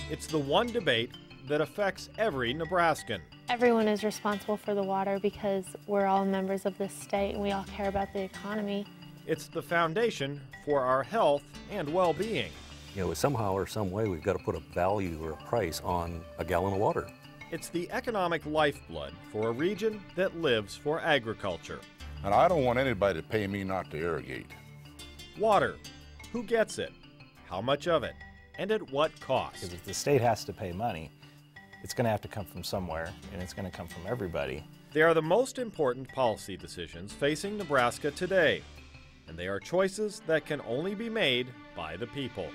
It's the one debate that affects every Nebraskan. Everyone is responsible for the water because we're all members of this state and we all care about the economy. It's the foundation for our health and well-being. You know, somehow or some way we've got to put a value or a price on a gallon of water. It's the economic lifeblood for a region that lives for agriculture. And I don't want anybody to pay me not to irrigate. Water. Who gets it? How much of it? And at what cost? If the state has to pay money, it's going to have to come from somewhere, and it's going to come from everybody. They are the most important policy decisions facing Nebraska today, and they are choices that can only be made by the people.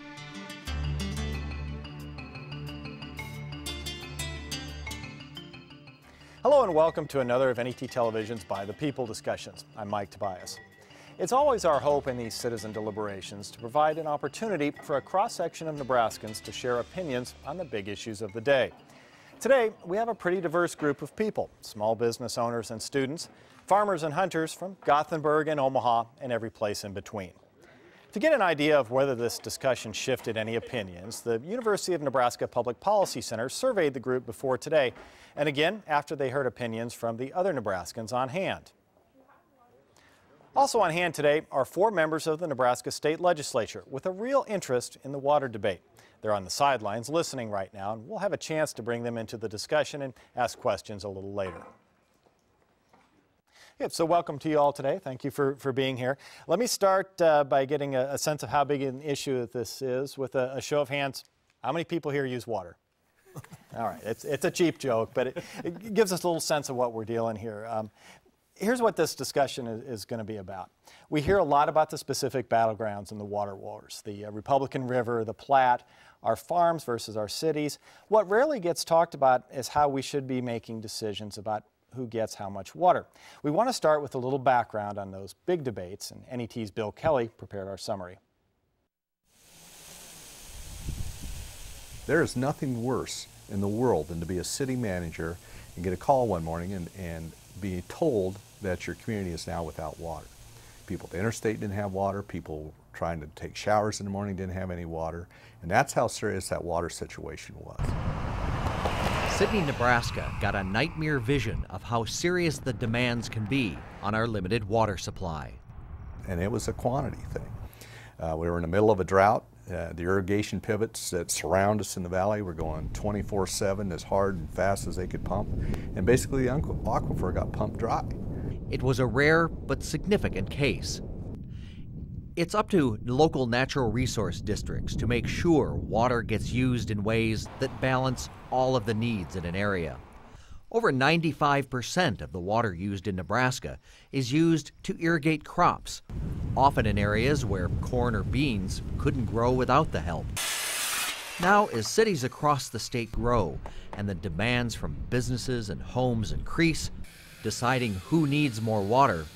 Hello and welcome to another of NET Television's By the People discussions. I'm Mike Tobias. It's always our hope in these citizen deliberations to provide an opportunity for a cross-section of Nebraskans to share opinions on the big issues of the day. Today, we have a pretty diverse group of people, small business owners and students, farmers and hunters from Gothenburg and Omaha and every place in between. To get an idea of whether this discussion shifted any opinions, the University of Nebraska Public Policy Center surveyed the group before today, and again after they heard opinions from the other Nebraskans on hand. Also on hand today are 4 members of the Nebraska State Legislature with a real interest in the water debate. They're on the sidelines listening right now, and we'll have a chance to bring them into the discussion and ask questions a little later. So welcome to you all today. Thank you for being here. Let me start by getting a sense of how big an issue this is with a show of hands. How many people here use water? All right, it's a cheap joke, but it gives us a little sense of what we're dealing here. Here's what this discussion is going to be about. We hear a lot about the specific battlegrounds in the water wars, the Republican River, the Platte, our farms versus our cities. What rarely gets talked about is how we should be making decisions about who gets how much water. We want to start with a little background on those big debates, and NET's Bill Kelly prepared our summary. There is nothing worse in the world than to be a city manager and get a call one morning and be told that your community is now without water. People at the interstate didn't have water, people trying to take showers in the morning didn't have any water, and that's how serious that water situation was. Sidney, Nebraska got a nightmare vision of how serious the demands can be on our limited water supply. And it was a quantity thing. We were in the middle of a drought. The irrigation pivots that surround us in the valley were going 24/7 as hard and fast as they could pump. And basically the aquifer got pumped dry. It was a rare but significant case. It's up to local natural resource districts to make sure water gets used in ways that balance all of the needs in an area. Over 95% of the water used in Nebraska is used to irrigate crops, often in areas where corn or beans couldn't grow without the help. Now, as cities across the state grow and the demands from businesses and homes increase, deciding who needs more water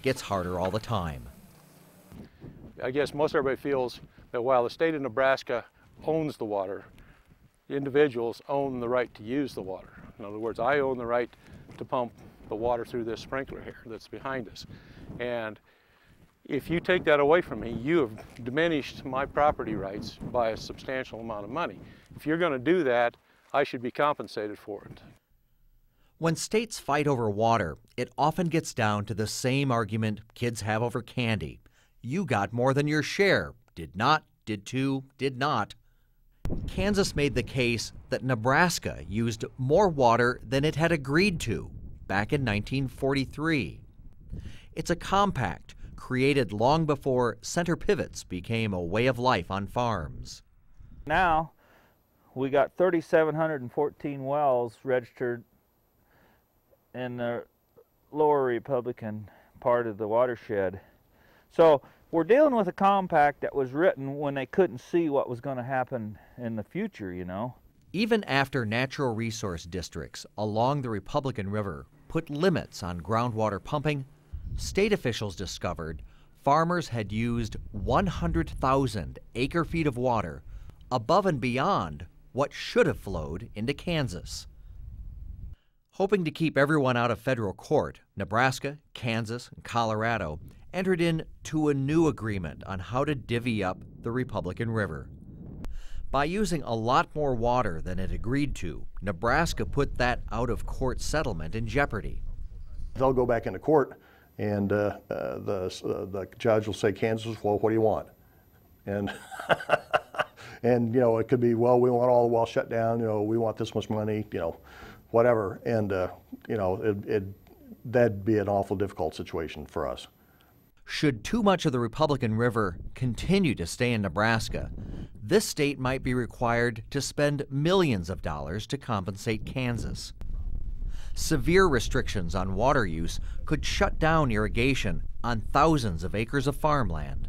gets harder all the time. I guess most everybody feels that while the state of Nebraska owns the water, the individuals own the right to use the water. In other words, I own the right to pump the water through this sprinkler here that's behind us. And if you take that away from me, you have diminished my property rights by a substantial amount of money. If you're going to do that, I should be compensated for it. When states fight over water, it often gets down to the same argument kids have over candy. You got more than your share. Did not, did to, did not. Kansas made the case that Nebraska used more water than it had agreed to back in 1943. It's a compact created long before center pivots became a way of life on farms. Now, we got 3,714 wells registered in the lower Republican part of the watershed. So we're dealing with a compact that was written when they couldn't see what was going to happen in the future, you know. Even after natural resource districts along the Republican River put limits on groundwater pumping, state officials discovered farmers had used 100,000 acre-feet of water above and beyond what should have flowed into Kansas. Hoping to keep everyone out of federal court, Nebraska, Kansas, and Colorado entered into a new agreement on how to divvy up the Republican River. By using a lot more water than it agreed to, Nebraska put that out-of-court settlement in jeopardy. They'll go back into court, and the judge will say, Kansas, well, what do you want? And, and you know, it could be, well, we want all the wells shut down, you know, we want this much money, you know, whatever. And, you know, that'd be an awful difficult situation for us. Should too much of the Republican River continue to stay in Nebraska, this state might be required to spend millions of dollars to compensate Kansas. Severe restrictions on water use could shut down irrigation on thousands of acres of farmland.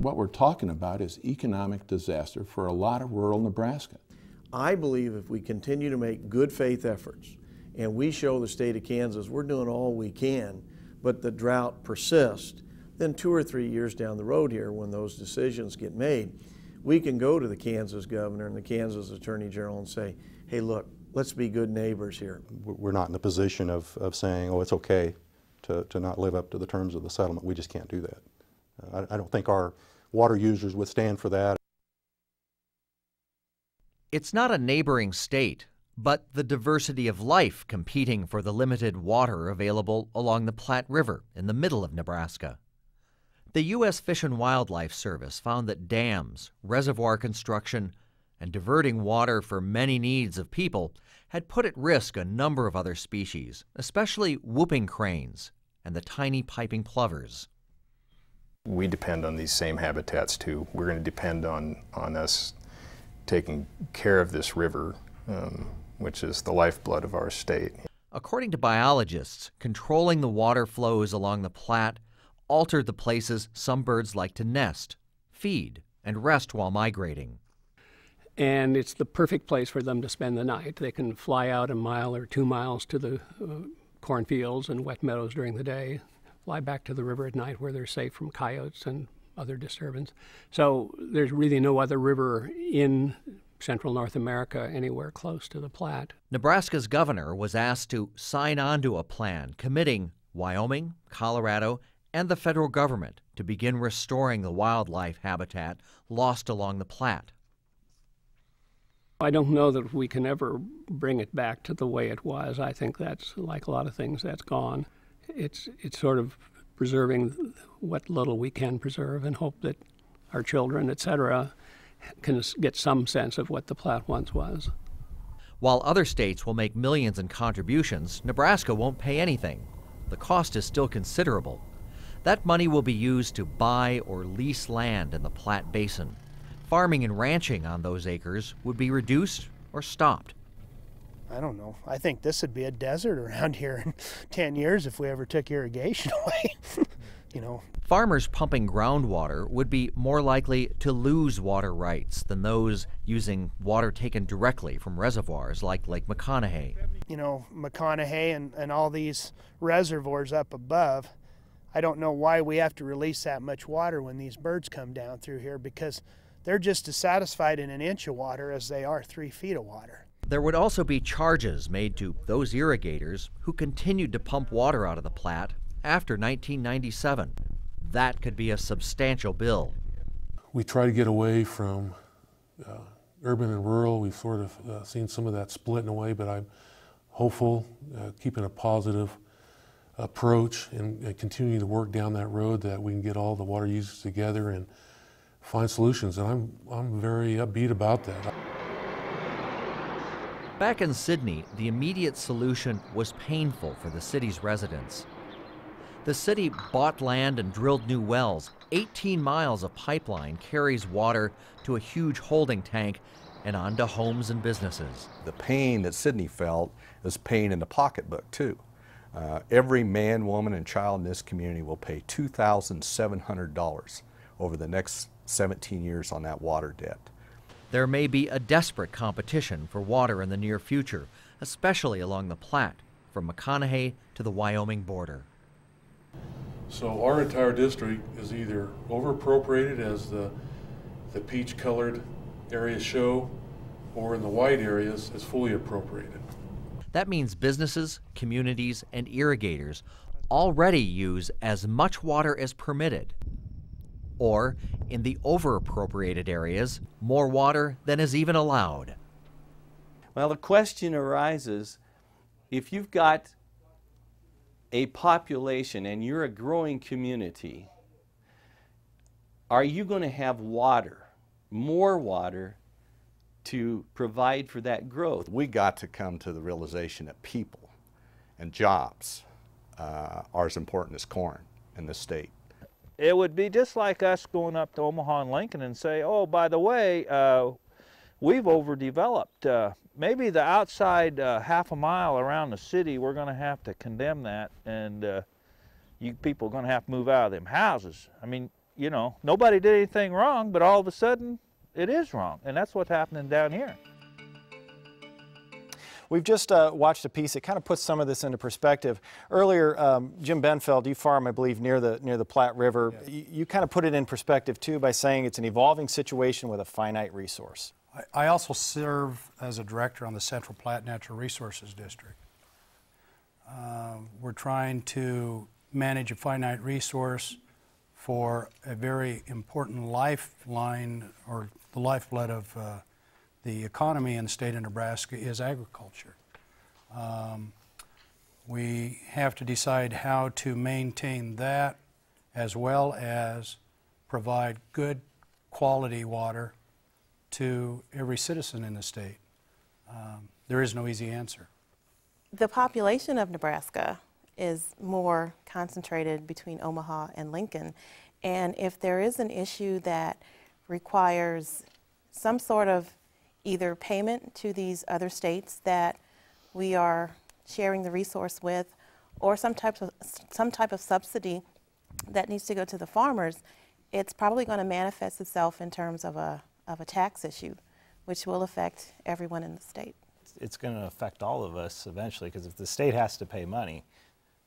What we're talking about is economic disaster for a lot of rural Nebraska. I believe if we continue to make good faith efforts and we show the state of Kansas we're doing all we can, but the drought persists, then 2 or 3 years down the road here, when those decisions get made, we can go to the Kansas governor and the Kansas attorney general and say, hey, look, let's be good neighbors here. We're not in the position of saying, oh, it's okay to not live up to the terms of the settlement. We just can't do that. I don't think our water users would stand for that. It's not a neighboring state, but the diversity of life competing for the limited water available along the Platte River in the middle of Nebraska. The U.S. Fish and Wildlife Service found that dams, reservoir construction, and diverting water for many needs of people had put at risk a number of other species, especially whooping cranes and the tiny piping plovers. We depend on these same habitats too. We're going to depend on us taking care of this river, which is the lifeblood of our state. According to biologists, controlling the water flows along the Platte altered the places some birds like to nest, feed, and rest while migrating. And it's the perfect place for them to spend the night. They can fly out 1 mile or 2 miles to the cornfields and wet meadows during the day, fly back to the river at night where they're safe from coyotes and other disturbance. So there's really no other river in central North America anywhere close to the Platte. Nebraska's governor was asked to sign on to a plan committing Wyoming, Colorado, and the federal government to begin restoring the wildlife habitat lost along the Platte. I don't know that we can ever bring it back to the way it was. I think that's, like a lot of things, that's gone. It's sort of preserving what little we can preserve and hope that our children, etc., can get some sense of what the Platte once was. While other states will make millions in contributions, Nebraska won't pay anything. The cost is still considerable. That money will be used to buy or lease land in the Platte Basin. Farming and ranching on those acres would be reduced or stopped. I don't know. I think this would be a desert around here in 10 years if we ever took irrigation away. You know. Farmers pumping groundwater would be more likely to lose water rights than those using water taken directly from reservoirs like Lake McConaughey. You know, McConaughey and all these reservoirs up above, I don't know why we have to release that much water when these birds come down through here, because they're just as satisfied in 1 inch of water as they are 3 feet of water. There would also be charges made to those irrigators who continued to pump water out of the Platte after 1997. That could be a substantial bill. We try to get away from urban and rural. We've sort of seen some of that splitting away, but I'm hopeful, keeping a positive approach and continuing to work down that road, that we can get all the water users together and find solutions. And I'm very upbeat about that. Back in Sydney, the immediate solution was painful for the city's residents. The city bought land and drilled new wells. 18 miles of pipeline carries water to a huge holding tank and onto homes and businesses. The pain that Sydney felt is pain in the pocketbook too. Every man, woman, and child in this community will pay $2,700 over the next 17 years on that water debt. There may be a desperate competition for water in the near future, especially along the Platte, from McConaughey to the Wyoming border. So our entire district is either over-appropriated, as the peach-colored areas show, or in the white areas is fully appropriated. That means businesses, communities, and irrigators already use as much water as permitted. or, in the over-appropriated areas, more water than is even allowed. Well, the question arises, if you've got a population and you're a growing community, are you going to have water, more water, to provide for that growth? We got to come to the realization that people and jobs are as important as corn in this state. It would be just like us going up to Omaha and Lincoln and say, oh, by the way, we've overdeveloped. Maybe the outside half a mile around the city, we're going to have to condemn that, and you people are going to have to move out of them houses. I mean, you know, nobody did anything wrong, but all of a sudden it is wrong, and that's what's happening down here. We've just watched a piece that kind of puts some of this into perspective. Earlier, Jim Benfeld, you farm, I believe, near the Platte River. Yeah. You kind of put it in perspective, too, by saying it's an evolving situation with a finite resource. I also serve as a director on the Central Platte Natural Resources District. We're trying to manage a finite resource for a very important lifeline, or the lifeblood of the economy in the state of Nebraska is agriculture. We have to decide how to maintain that, as well as provide good quality water to every citizen in the state. There is no easy answer. The population of Nebraska is more concentrated between Omaha and Lincoln, and if there is an issue that requires some sort of either payment to these other states that we are sharing the resource with, or some type of subsidy that needs to go to the farmers, it's probably going to manifest itself in terms of a tax issue, which will affect everyone in the state. It's going to affect all of us eventually, because if the state has to pay money,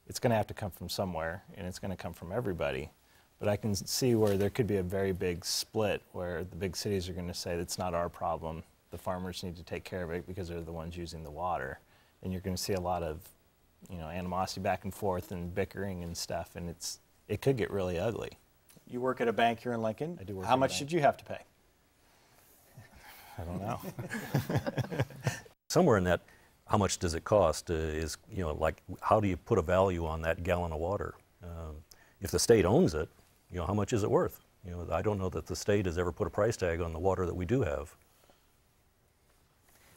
it's going to have to come from somewhere, and it's going to come from everybody. But I can see where there could be a very big split where the big cities are going to say it's not our problem. The farmers need to take care of it because they're the ones using the water. And you're going to see a lot of, you know, animosity back and forth and bickering and stuff, and it could get really ugly. You work at a bank here in Lincoln. I do work. How much should you have to pay? I don't know. Somewhere in that, how much does it cost is, you know, like, how do you put a value on that gallon of water? If the state owns it, you know, how much is it worth? You know, I don't know that the state has ever put a price tag on the water that we do have.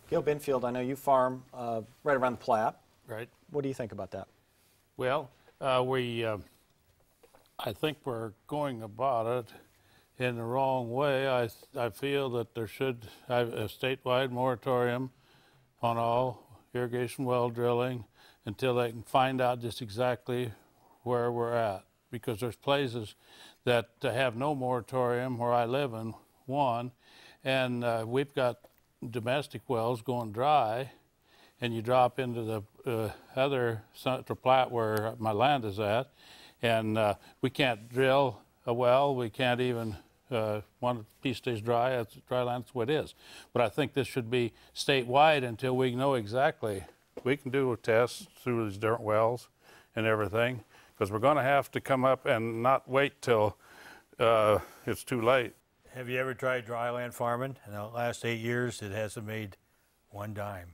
Gail Binfield, I know you farm right around the Platte. Right. What do you think about that? Well, I think we're going about it in the wrong way. I feel that there should have a statewide moratorium on all irrigation well drilling until they can find out just exactly where we're at. Because there's places that have no moratorium, where I live in one, and we've got domestic wells going dry, and you drop into the other Central Platte where my land is at, and we can't drill a well. We can't even, one piece stays dry, it's dry land, that's what it is. But I think this should be statewide until we know exactly. We can do tests through these different wells and everything, because we're going to have to come up and not wait till it's too late. Have you ever tried dryland farming? In the last 8 years, it hasn't made one dime.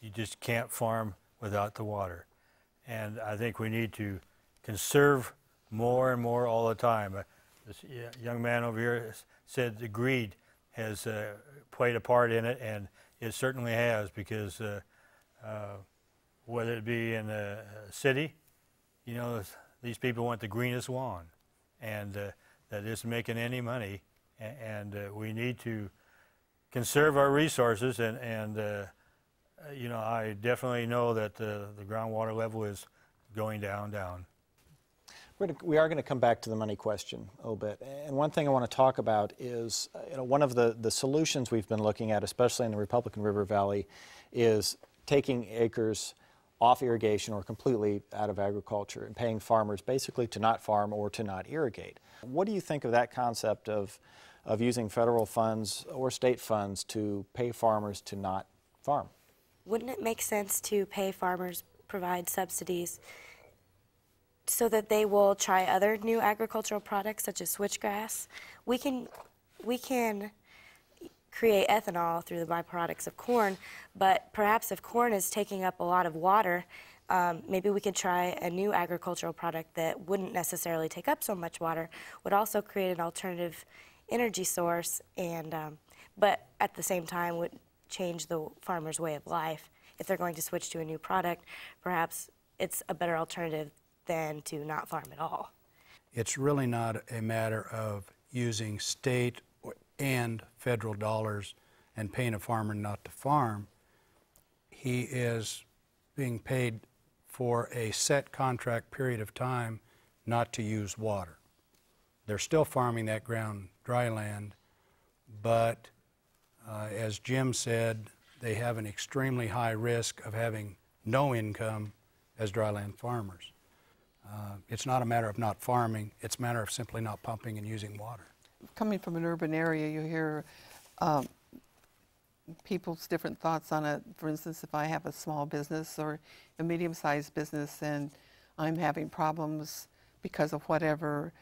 You just can't farm without the water. And I think we need to conserve more and more all the time. This young man over here said the greed has played a part in it, and it certainly has, because whether it be in the city, you know, these people want the greenest lawn, and that isn't making any money. And we need to conserve our resources, and you know, I definitely know that the groundwater level is going down. We are going to come back to the money question a little bit. And one thing I want to talk about is, you know, one of the solutions we've been looking at, especially in the Republican River Valley, is taking acres off irrigation or completely out of agriculture and paying farmers basically to not farm or to not irrigate. What do you think of that concept of using federal funds or state funds to pay farmers to not farm? Wouldn't it make sense to pay farmers, provide subsidies so that they will try other new agricultural products such as switchgrass. We can create ethanol through the byproducts of corn, but perhaps if corn is taking up a lot of water, maybe we could try a new agricultural product that wouldn't necessarily take up so much water, would also create an alternative energy source, and but at the same time would change the farmer's way of life. If they're going to switch to a new product, perhaps it's a better alternative than to not farm at all. It's really not a matter of using state and federal dollars and paying a farmer not to farm. He is being paid for a set contract period of time not to use water. They're still farming that ground dry land, but as Jim said, they have an extremely high risk of having no income as dryland farmers. It's not a matter of not farming, it's a matter of simply not pumping and using water. Coming from an urban area, you hear people's different thoughts on it. For instance, if I have a small business or a medium-sized business and I'm having problems because of whatever,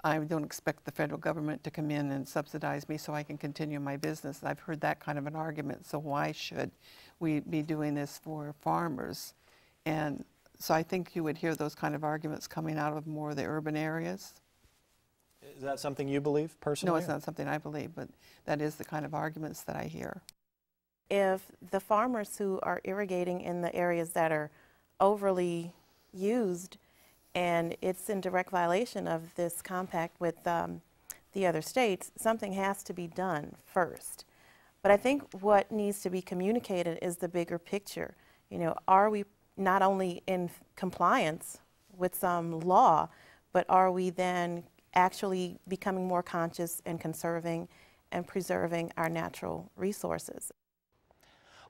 I don't expect the federal government to come in and subsidize me so I can continue my business. I've heard that kind of an argument, so why should we be doing this for farmers? And so I think you would hear those kind of arguments coming out of more of the urban areas. Is that something you believe personally? No, it's not something I believe, but that is the kind of arguments that I hear. If the farmers who are irrigating in the areas that are overly used, and it's in direct violation of this compact with the other states, something has to be done first. But I think what needs to be communicated is the bigger picture. You know, are we not only in compliance with some law, but are we then actually becoming more conscious and conserving and preserving our natural resources?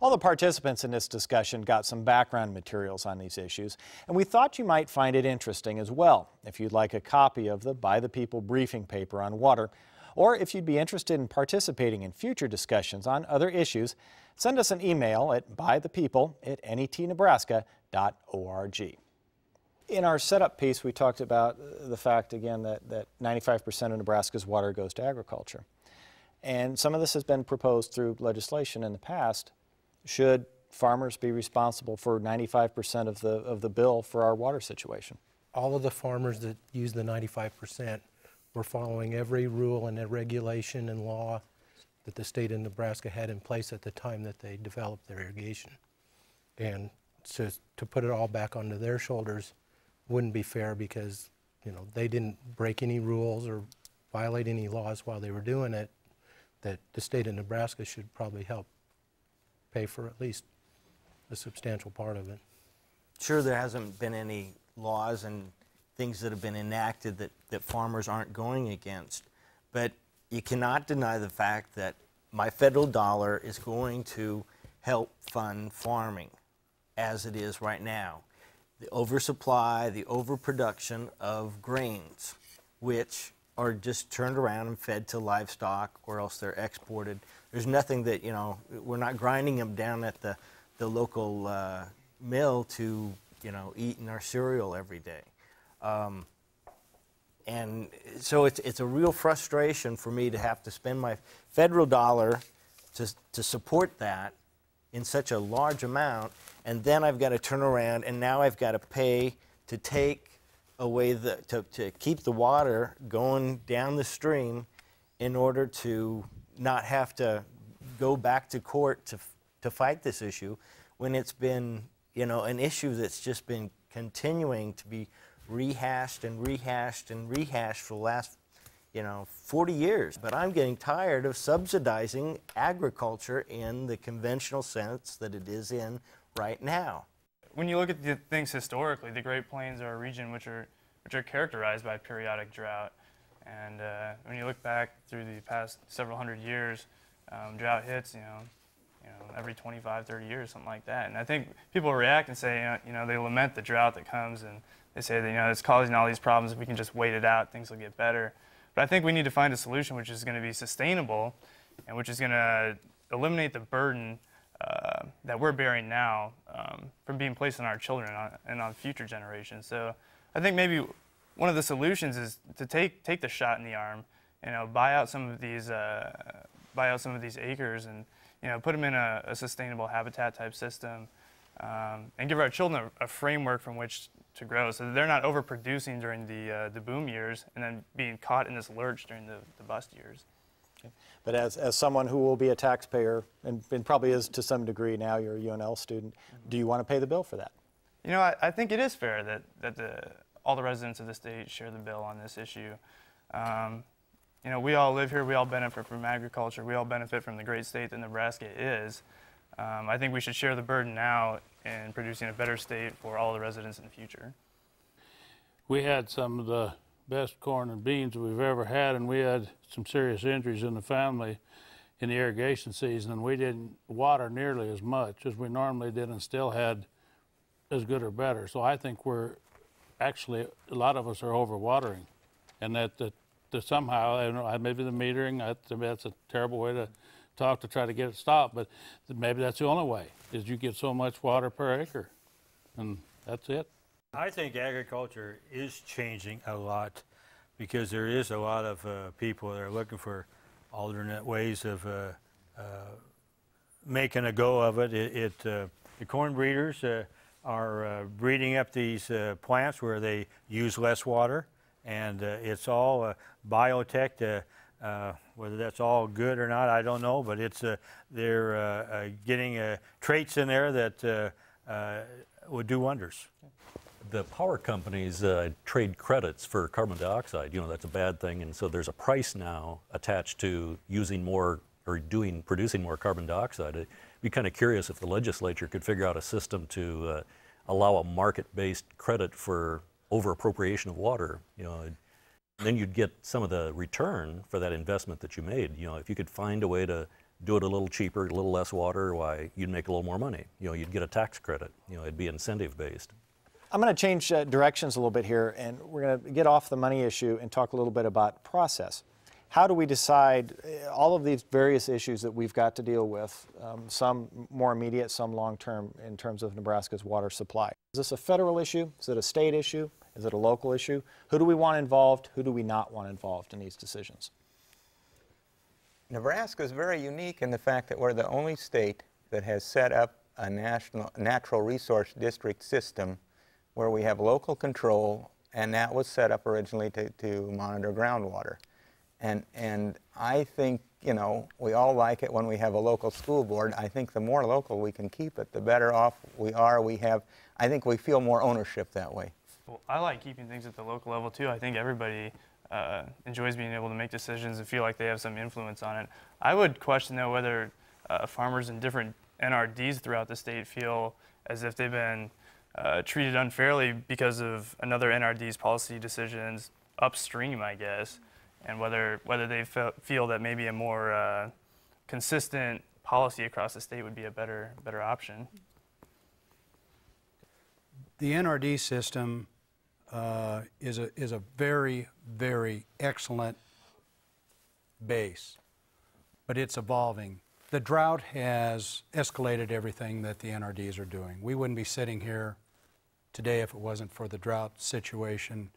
All the participants in this discussion got some background materials on these issues, and we thought you might find it interesting as well. If you'd like a copy of the By the People briefing paper on water, or if you'd be interested in participating in future discussions on other issues, send us an email at bythepeople@netnebraska.org. In our setup piece, we talked about the fact, again, that 95% of Nebraska's water goes to agriculture. And some of this has been proposed through legislation in the past. Should farmers be responsible for 95% of the bill for our water situation? All of the farmers that use the 95% were following every rule and regulation and law that the state of Nebraska had in place at the time that they developed their irrigation. And to put it all back onto their shoulders wouldn't be fair, because, you know, they didn't break any rules or violate any laws while they were doing it. That the state of Nebraska should probably help pay for at least a substantial part of it. Sure, there hasn't been any laws and things that have been enacted that farmers aren't going against, but you cannot deny the fact that my federal dollar is going to help fund farming as it is right now. The oversupply, the overproduction of grains, which are just turned around and fed to livestock, or else they're exported. There's nothing that, you know, we're not grinding them down at the local mill to, you know, eat in our cereal every day. And so it's a real frustration for me to have to spend my federal dollar to support that in such a large amount, and then I've got to turn around and now I've got to pay to take away to keep the water going down the stream in order to not have to go back to court to fight this issue, when it's been, you know, an issue that's just been continuing to be rehashed and rehashed and rehashed for the last, you know, 40 years. But I'm getting tired of subsidizing agriculture in the conventional sense that it is in right now. When you look at the things historically, the Great Plains are a region which are characterized by periodic drought. And when you look back through the past several hundred years, drought hits, you know, every 25, 30 years, something like that. And I think people react and say, you know, they lament the drought that comes, and they say that, you know, it's causing all these problems. If we can just wait it out, things will get better. But I think we need to find a solution which is going to be sustainable and which is going to eliminate the burden that we're bearing now from being placed on our children and on future generations. So I think maybe one of the solutions is to take the shot in the arm, buy out some of these acres and put them in a sustainable habitat type system, and give our children a framework from which to grow, so that they're not overproducing during the boom years and then being caught in this lurch during the bust years. Okay. But as someone who will be a taxpayer and probably is to some degree now, you're a UNL student, do you want to pay the bill for that? I think it is fair that all the residents of the state share the bill on this issue. We all live here, we all benefit from agriculture, we all benefit from the great state that Nebraska is. I think we should share the burden now in producing a better state for all the residents in the future. We had some of the best corn and beans we've ever had, and we had some serious injuries in the family in the irrigation season, and we didn't water nearly as much as we normally did and still had as good or better. So I think we're actually, a lot of us are overwatering, and that somehow, I don't know, maybe the metering, that's a terrible way to talk to try to get it stopped, but maybe that's the only way, is you get so much water per acre, and that's it. I think agriculture is changing a lot because there is a lot of people that are looking for alternate ways of making a go of it. The corn breeders are breeding up these plants where they use less water, and it's all biotech. Whether that's all good or not, I don't know, but they're getting traits in there that would do wonders. The power companies trade credits for carbon dioxide. That's a bad thing, and so there's a price now attached to using more or producing more carbon dioxide. It'd be kind of curious if the legislature could figure out a system to allow a market-based credit for over-appropriation of water. Then you'd get some of the return for that investment that you made. If you could find a way to do it a little cheaper, a little less water, why, you'd make a little more money. You'd get a tax credit. It'd be incentive-based. I'm going to change directions a little bit here, and we're going to get off the money issue and talk a little bit about process. How do we decide all of these various issues that we've got to deal with, some more immediate, some long-term, in terms of Nebraska's water supply? Is this a federal issue? Is it a state issue? Is it a local issue? Who do we want involved? Who do we not want involved in these decisions? Nebraska is very unique in the fact that we're the only state that has set up a natural resource district system where we have local control, and that was set up originally to monitor groundwater. And I think, we all like it when we have a local school board. I think the more local we can keep it, the better off we are. I think we feel more ownership that way. Well, I like keeping things at the local level too. I think everybody enjoys being able to make decisions and feel like they have some influence on it. I would question though whether farmers in different NRDs throughout the state feel as if they've been treated unfairly because of another NRD's policy decisions upstream, I guess, and whether they feel that maybe a more consistent policy across the state would be a better option. The NRD system is a very, very excellent base, but it's evolving. The drought has escalated everything that the NRDs are doing. We wouldn't be sitting here today if it wasn't for the drought situation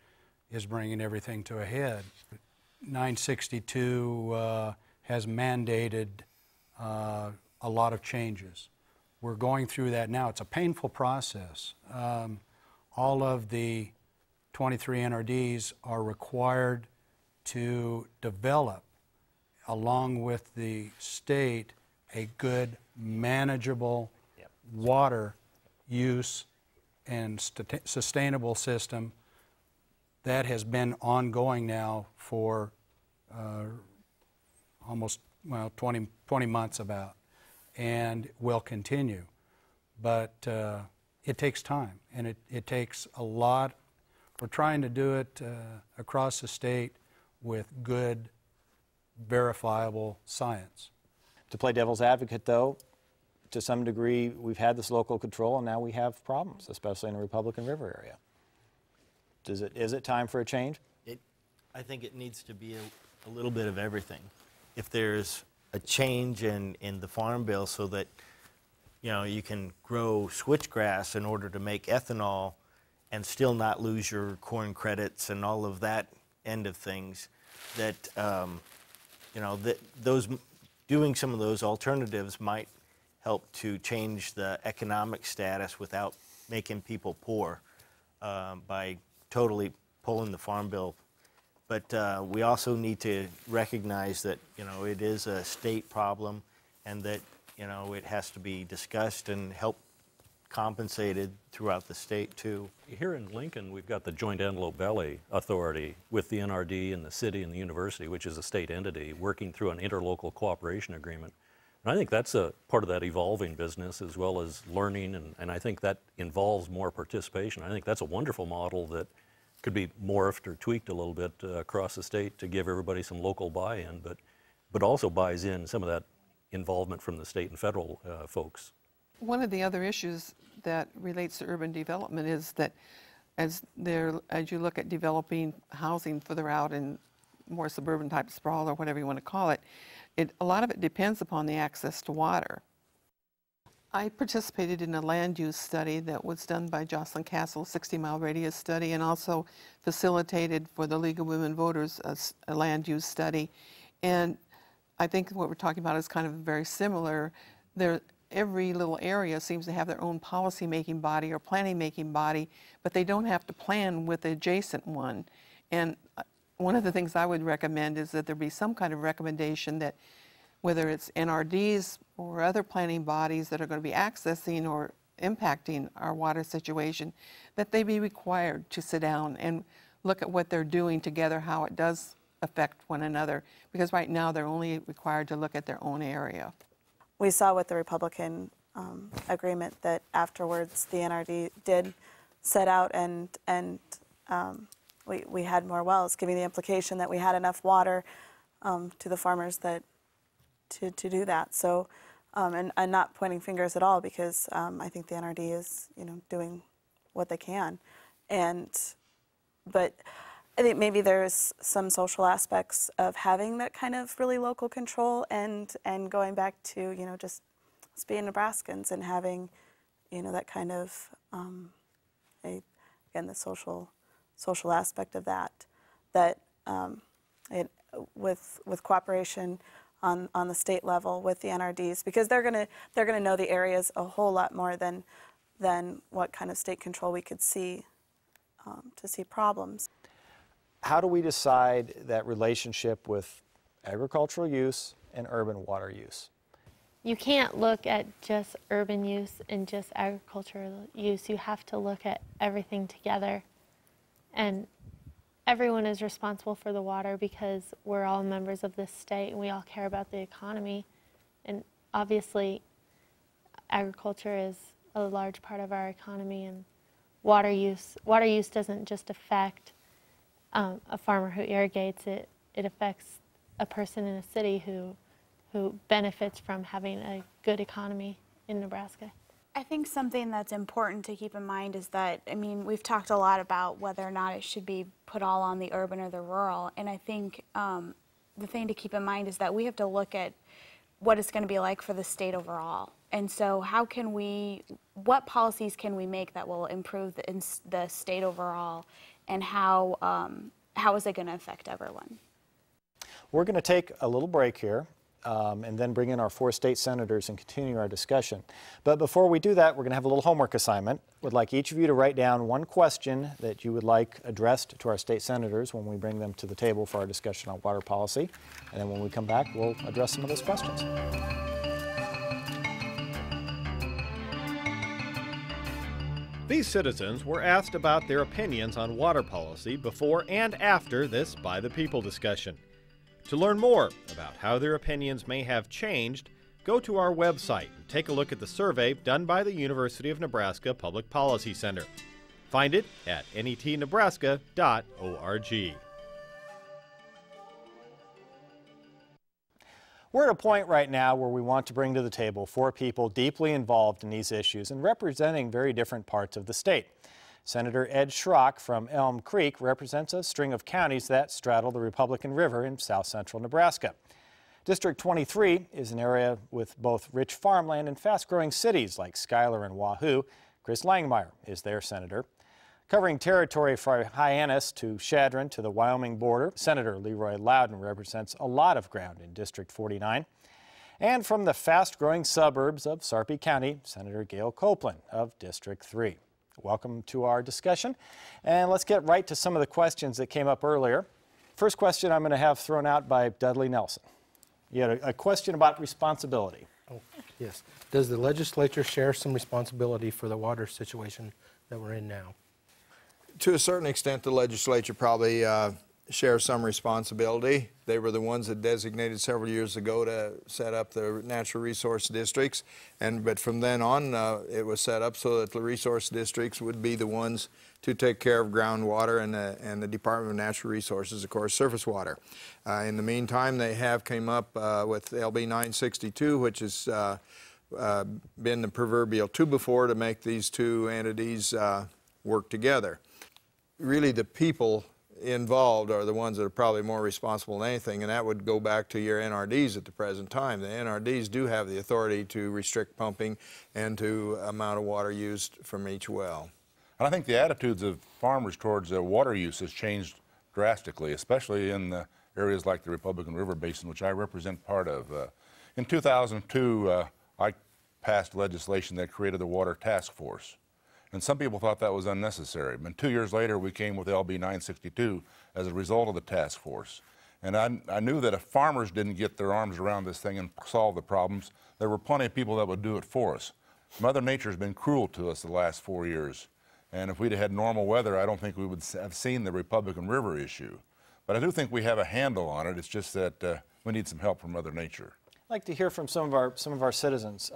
is bringing everything to a head. 962 has mandated a lot of changes. We're going through that now. It's a painful process. All of the 23 NRDs are required to develop, along with the state, a good, manageable water use and sustainable system that has been ongoing now for almost 20 months about, and will continue. But it takes time, and it takes a lot. We're trying to do it across the state with good, verifiable science. To play devil's advocate, though, to some degree, we've had this local control, and now we have problems, especially in the Republican River area. Is it time for a change? I think it needs to be a little bit of everything. If there's a change in the farm bill so that you can grow switchgrass in order to make ethanol, and still not lose your corn credits and all of that end of things, that you know, that doing some of those alternatives might help to change the economic status without making people poor by totally pulling the farm bill. But we also need to recognize that, you know, it is a state problem, and that, you know, it has to be discussed and help compensated throughout the state too. Here in Lincoln, we've got the Joint Antelope Valley Authority with the NRD and the city and the university, which is a state entity, working through an interlocal cooperation agreement. And I think that's a part of that evolving business, as well as learning, and I think that involves more participation. I think that's a wonderful model that could be morphed or tweaked a little bit across the state to give everybody some local buy-in, but also buys in some of that involvement from the state and federal folks. One of the other issues that relates to urban development is that as you look at developing housing further out in more suburban type sprawl or whatever you want to call it, a lot of it depends upon the access to water. I participated in a land use study that was done by Jocelyn Castle, 60-mile radius study, and also facilitated for the League of Women Voters a land use study. And I think what we're talking about is kind of very similar. Every little area seems to have their own policy-making body or planning-making body, but they don't have to plan with the adjacent one. And one of the things I would recommend is that there be some kind of recommendation that whether it's NRDs or other planning bodies that are going to be accessing or impacting our water situation, that they be required to sit down and look at what they're doing together, how it does affect one another, because right now they're only required to look at their own area. We saw with the Republican agreement that afterwards the NRD did set out and we had more wells, giving the implication that we had enough water to the farmers that to do that. So, and I'm not pointing fingers at all, because I think the NRD is, you know, doing what they can, but I think maybe there's some social aspects of having that kind of really local control and going back to, you know, just being Nebraskans and having, you know, that kind of again, the social aspect of that with cooperation on the state level with the NRDs, because they're gonna know the areas a whole lot more than what kind of state control we could see to see problems. How do we decide that relationship with agricultural use and urban water use? You can't look at just urban use and just agricultural use. You have to look at everything together. And everyone is responsible for the water because we're all members of this state and we all care about the economy. And obviously, agriculture is a large part of our economy, and water use doesn't just affect a farmer who irrigates it. It affects a person in a city who benefits from having a good economy in Nebraska. I think something that's important to keep in mind is that, I mean, we've talked a lot about whether or not it should be put all on the urban or the rural, and I think the thing to keep in mind is that we have to look at what it's going to be like for the state overall. And so what policies can we make that will improve the state overall, and how is it going to affect everyone? We're going to take a little break here and then bring in our 4 state senators and continue our discussion. But before we do that, we're going to have a little homework assignment. We'd like each of you to write down one question that you would like addressed to our state senators when we bring them to the table for our discussion on water policy. And then when we come back, we'll address some of those questions. These citizens were asked about their opinions on water policy before and after this By the People discussion. To learn more about how their opinions may have changed, go to our website and take a look at the survey done by the University of Nebraska Public Policy Center. Find it at netnebraska.org. We're at a point right now where we want to bring to the table 4 people deeply involved in these issues and representing very different parts of the state. Senator Ed Schrock from Elm Creek represents a string of counties that straddle the Republican River in south central Nebraska. District 23 is an area with both rich farmland and fast-growing cities like Schuyler and Wahoo. Chris Langmeyer is their senator. Covering territory from Hyannis to Chadron to the Wyoming border, Senator Leroy Loudon represents a lot of ground in District 49. And from the fast-growing suburbs of Sarpy County, Senator Gail Copeland of District 3. Welcome to our discussion, and let's get right to some of the questions that came up earlier. First question I'm going to have thrown out by Dudley Nelson. You had a question about responsibility. Oh, yes. Does the legislature share some responsibility for the water situation that we're in now? To a certain extent, the legislature probably shares some responsibility. They were the ones that designated several years ago to set up the natural resource districts, but from then on it was set up so that the resource districts would be the ones to take care of groundwater, and the Department of Natural Resources, of course, surface water. In the meantime, they have came up with LB 962, which has been the proverbial two-before to make these two entities work together. Really, the people involved are the ones that are probably more responsible than anything, and that would go back to your NRDs at the present time. The NRDs do have the authority to restrict pumping and to amount of water used from each well. And I think the attitudes of farmers towards water use has changed drastically, especially in areas like the Republican River Basin, which I represent part of. In 2002, I passed legislation that created the Water Task Force. And some people thought that was unnecessary. But 2 years later, we came with LB 962 as a result of the task force. And I knew that if farmers didn't get their arms around this thing and solve the problems, there were plenty of people that would do it for us. Mother Nature has been cruel to us the last 4 years. And if we'd had normal weather, I don't think we would have seen the Republican River issue. But I do think we have a handle on it. It's just that we need some help from Mother Nature. I'd like to hear from some of our citizens.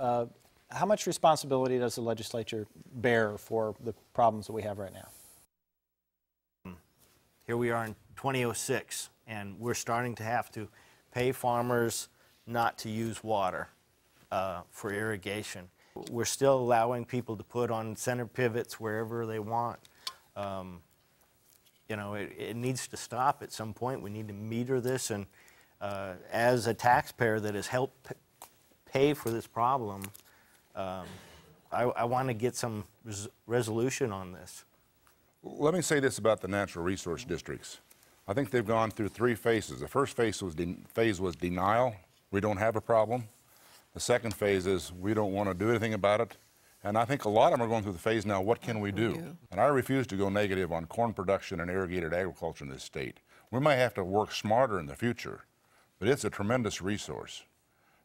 How much responsibility does the legislature bear for the problems that we have right now? Here we are in 2006, and we're starting to have to pay farmers not to use water for irrigation. We're still allowing people to put on center pivots wherever they want. You know, it needs to stop at some point. We need to meter this, and as a taxpayer that has helped pay for this problem, I want to get some resolution on this. Let me say this about the natural resource districts. I think they've gone through 3 phases. The first phase was denial. We don't have a problem. The second phase is we don't want to do anything about it. And I think a lot of them are going through the phase now, what can we do? And I refuse to go negative on corn production and irrigated agriculture in this state. We might have to work smarter in the future, but it's a tremendous resource.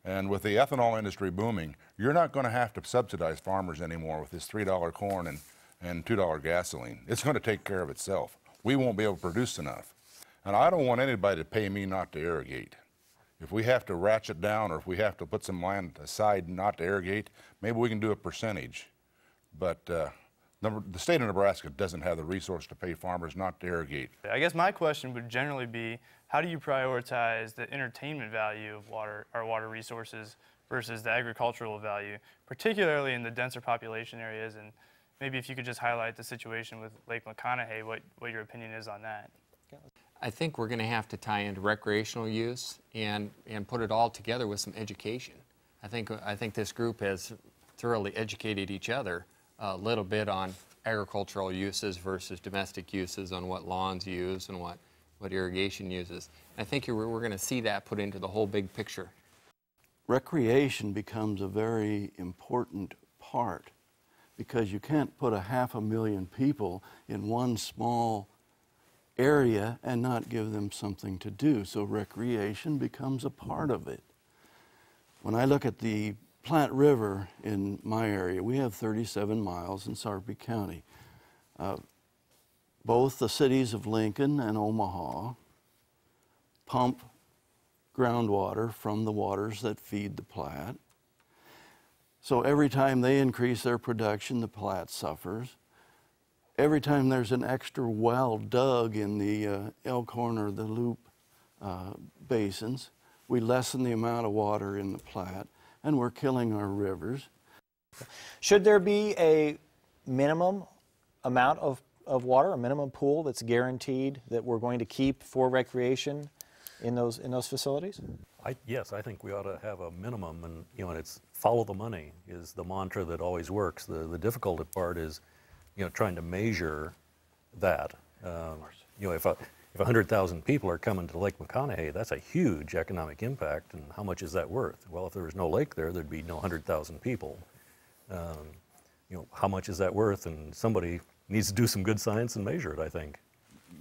And with the ethanol industry booming, you're not going to have to subsidize farmers anymore with this $3 corn and $2 gasoline. It's going to take care of itself. We won't be able to produce enough. And I don't want anybody to pay me not to irrigate. If we have to ratchet down or if we have to put some land aside not to irrigate, maybe we can do a percentage. But the state of Nebraska doesn't have the resource to pay farmers not to irrigate. I guess my question would generally be, how do you prioritize the entertainment value of our water resources versus the agricultural value, particularly in the denser population areas? And maybe if you could just highlight the situation with Lake McConaughey, what your opinion is on that. I think we're going to have to tie into recreational use and put it all together with some education. I think this group has thoroughly educated each other a little bit on agricultural uses versus domestic uses, on what lawns use and what irrigation uses. I think we're going to see that put into the whole big picture. Recreation becomes a very important part because you can't put 500,000 people in one small area and not give them something to do. So recreation becomes a part of it. When I look at the Platte River in my area, we have 37 miles in Sarpy County. Both the cities of Lincoln and Omaha pump groundwater from the waters that feed the Platte. So every time they increase their production, the Platte suffers. Every time there's an extra well dug in the Elkhorn or the Loop basins, we lessen the amount of water in the Platte, and we're killing our rivers. Should there be a minimum amount of water, a minimum pool that's guaranteed that we're going to keep for recreation in those facilities? Yes, I think we ought to have a minimum, and and it's follow the money is the mantra that always works. The difficult part is trying to measure that. You know, if 100,000 people are coming to Lake McConaughey, that's a huge economic impact, and how much is that worth? Well, if there was no lake there, there'd be no 100,000 people. You know, how much is that worth? And somebody needs to do some good science and measure it, I think.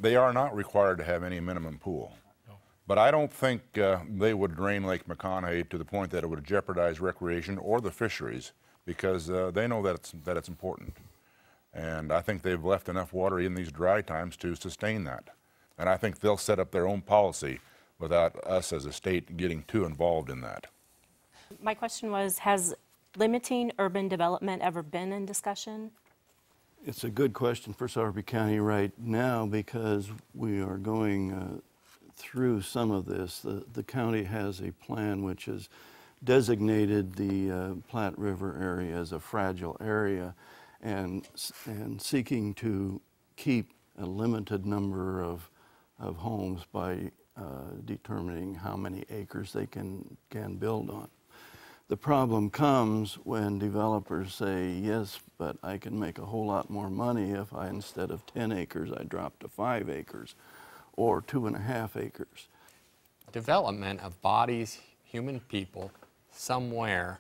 They are not required to have any minimum pool. No. But I don't think they would drain Lake McConaughey to the point that it would jeopardize recreation or the fisheries, because they know that it's important. And I think they've left enough water in these dry times to sustain that. And I think they'll set up their own policy without us as a state getting too involved in that. My question was, has limiting urban development ever been in discussion? It's a good question for Sarpy County right now because we are going through some of this. The county has a plan which has designated the Platte River area as a fragile area and seeking to keep a limited number of homes by determining how many acres they can build on. The problem comes when developers say, yes, but I can make a whole lot more money if I, instead of 10 acres, I drop to 5 acres or 2.5 acres. Development of bodies, human people, somewhere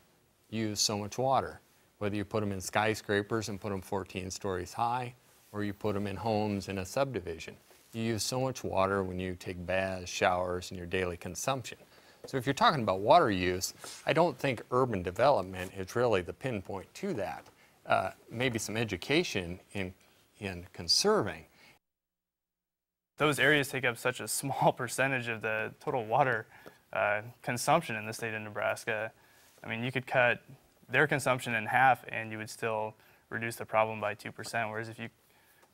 use so much water. Whether you put them in skyscrapers and put them 14 stories high, or you put them in homes in a subdivision. You use so much water when you take baths, showers, and your daily consumption. So if you're talking about water use, I don't think urban development is really the pinpoint to that. Maybe some education in conserving. Those areas take up such a small percentage of the total water consumption in the state of Nebraska. I mean, you could cut their consumption in half and you would still reduce the problem by 2%, whereas if you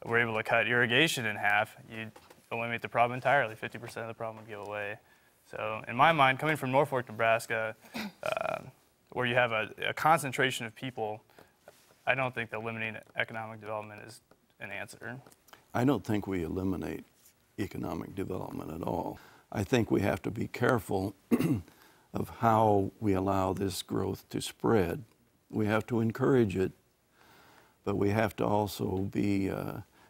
were able to cut irrigation in half, you'd eliminate the problem entirely. 50% of the problem would go away. So in my mind, coming from Norfolk, Nebraska, where you have a concentration of people, I don't think that limiting economic development is an answer. I don't think we eliminate economic development at all. I think we have to be careful of how we allow this growth to spread. We have to encourage it, but we have to also be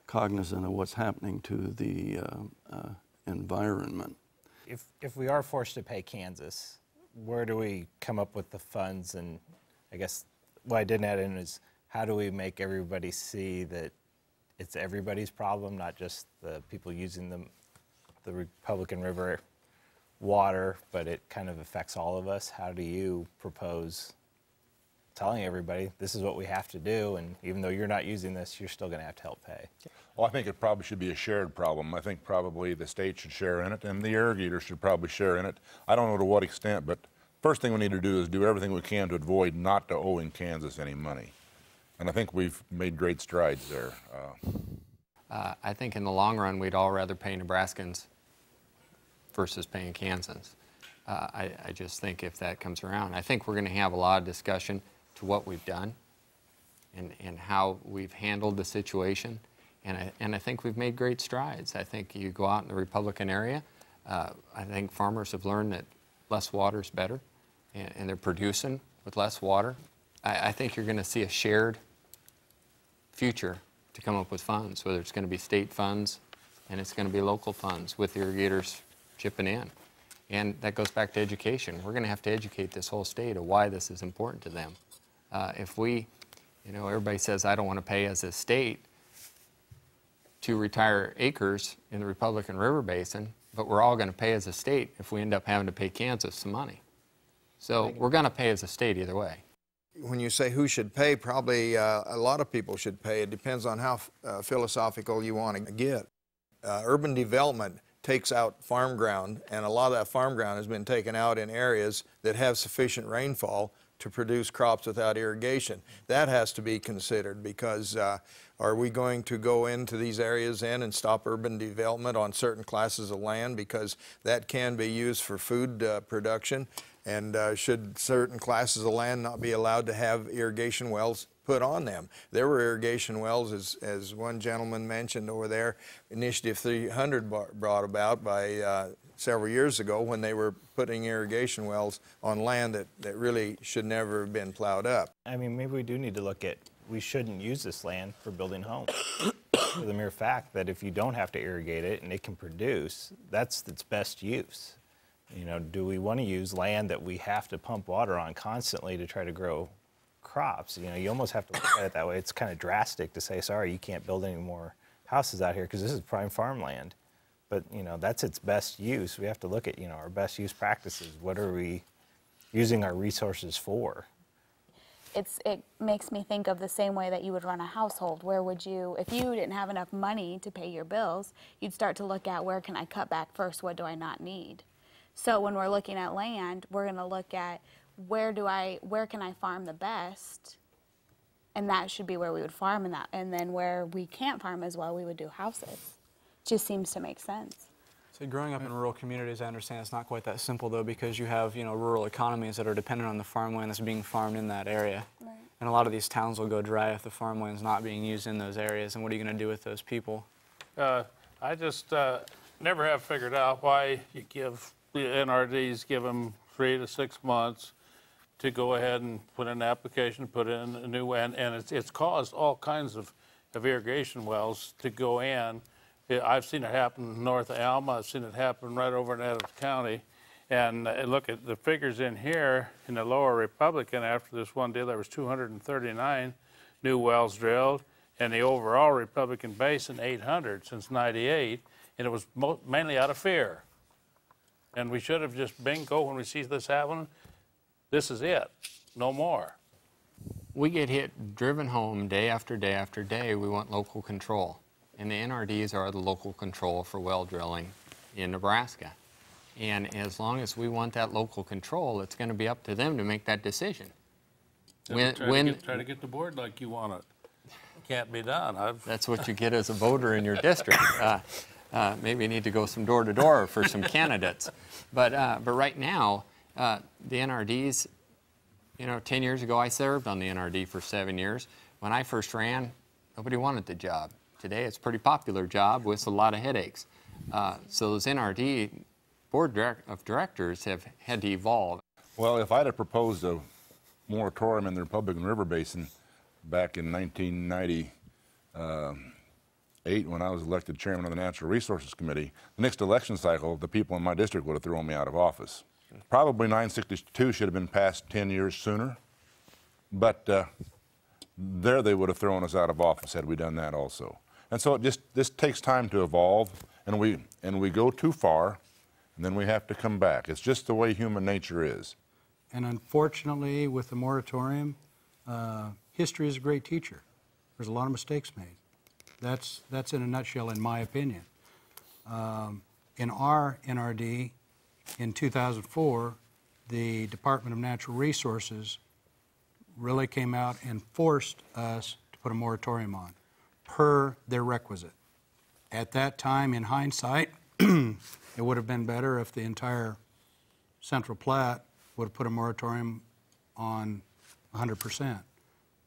cognizant of what's happening to the environment. If we are forced to pay Kansas, where do we come up with the funds? And I guess what I didn't add in is, how do we make everybody see that it's everybody's problem, not just the people using the Republican River water, but it kind of affects all of us? How do you propose telling everybody this is what we have to do, and even though you're not using this, you're still going to have to help pay? Well, I think it probably should be a shared problem. I think probably the state should share in it, and the irrigators should probably share in it. I don't know to what extent, but first thing we need to do is do everything we can to avoid not to owing Kansas any money. And I think we've made great strides there. I think in the long run, we'd all rather pay Nebraskans versus paying Kansans. I just think if that comes around, I think we're going to have a lot of discussion to what we've done and how we've handled the situation. And I think we've made great strides. I think you go out in the Republican area, I think farmers have learned that less water is better, and they're producing with less water. I think you're going to see a shared future to come up with funds, whether it's going to be state funds and it's going to be local funds with irrigators chipping in. And that goes back to education. We're going to have to educate this whole state of why this is important to them. If we, everybody says, I don't want to pay as a state to retire acres in the Republican River Basin, but we're all going to pay as a state if we end up having to pay Kansas some money. So we're going to pay as a state either way. When you say who should pay, probably a lot of people should pay. It depends on how philosophical you want to get. Urban development takes out farm ground, and a lot of that farm ground has been taken out in areas that have sufficient rainfall to produce crops without irrigation. That has to be considered, because are we going to go into these areas and stop urban development on certain classes of land, because that can be used for food production? And should certain classes of land not be allowed to have irrigation wells put on them? There were irrigation wells, as one gentleman mentioned over there, Initiative 300 brought about by several years ago, when they were putting irrigation wells on land that really should never have been plowed up. I mean, maybe we do need to look at, we shouldn't use this land for building homes. for the mere fact that if you don't have to irrigate it and it can produce, that's its best use. You know, do we want to use land that we have to pump water on constantly to try to grow crops? You know, you almost have to look at it that way. It's kind of drastic to say, sorry, you can't build any more houses out here because this is prime farmland. But, you know, that's its best use. We have to look at, you know, our best use practices. What are we using our resources for? It makes me think of the same way that you would run a household. Where would you, if you didn't have enough money to pay your bills, you'd start to look at where can I cut back first, what do I not need? So when we're looking at land, we're going to look at where can I farm the best, and that should be where we would farm, and then where we can't farm as well, we would do houses. Just seems to make sense. So growing up in rural communities, I understand it's not quite that simple though, because you have, you know, rural economies that are dependent on the farmland that's being farmed in that area. Right. And a lot of these towns will go dry if the farmland's not being used in those areas. And what are you going to do with those people? I just never have figured out why you give the NRDs, give them 3 to 6 months to go ahead and put in an application, put in a new one, and it's caused all kinds of irrigation wells to go in. I've seen it happen north of Alma. I've seen it happen right over in Adams County. And look at the figures in here in the lower Republican. After this one deal, there was 239 new wells drilled. And the overall Republican basin, 800 since '98. And it was mainly out of fear. And we should have just bingo when we see this happen. This is it. No more. We get hit, driven home day after day after day. We want local control. And the NRDs are the local control for well drilling in Nebraska. And as long as we want that local control, it's going to be up to them to make that decision. Try to get the board like you want it. Can't be done. That's what you get as a voter in your district. Maybe you need to go some door to door for some candidates. But right now, the NRDs, you know, 10 years ago I served on the NRD for 7 years. When I first ran, nobody wanted the job. Today it's a pretty popular job with a lot of headaches. So those NRD board of directors have had to evolve. Well, if I'd have proposed a moratorium in the Republican River Basin back in 1998 when I was elected chairman of the Natural Resources Committee, the next election cycle, the people in my district would have thrown me out of office. Probably 962 should have been passed 10 years sooner, but there they would have thrown us out of office had we done that also. And so this takes time to evolve, and we go too far, and then we have to come back. It's just the way human nature is. And unfortunately, with the moratorium, history is a great teacher. There's a lot of mistakes made. That's in a nutshell, in my opinion. In our NRD, in 2004, the Department of Natural Resources really came out and forced us to put a moratorium on, per their requisite. At that time, in hindsight, it would have been better if the entire Central Platte would have put a moratorium on 100%.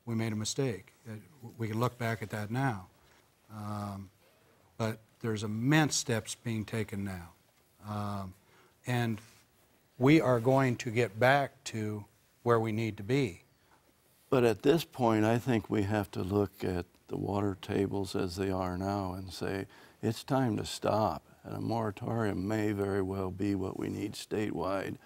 We made a mistake. We can look back at that now. But there's immense steps being taken now. And we are going to get back to where we need to be. But at this point, I think we have to look at the water tables as they are now and say, it's time to stop. And a moratorium may very well be what we need statewide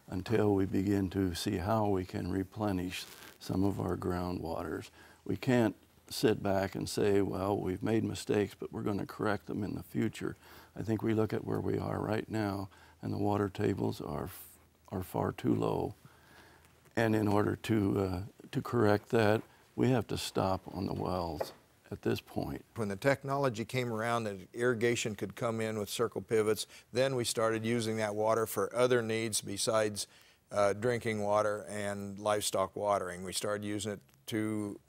until we begin to see how we can replenish some of our groundwaters. We can't sit back and say, well, we've made mistakes, but we're going to correct them in the future. I think we look at where we are right now, and the water tables are far too low. And in order to correct that, we have to stop on the wells at this point. When the technology came around that irrigation could come in with circle pivots, then we started using that water for other needs besides drinking water and livestock watering. We started using it to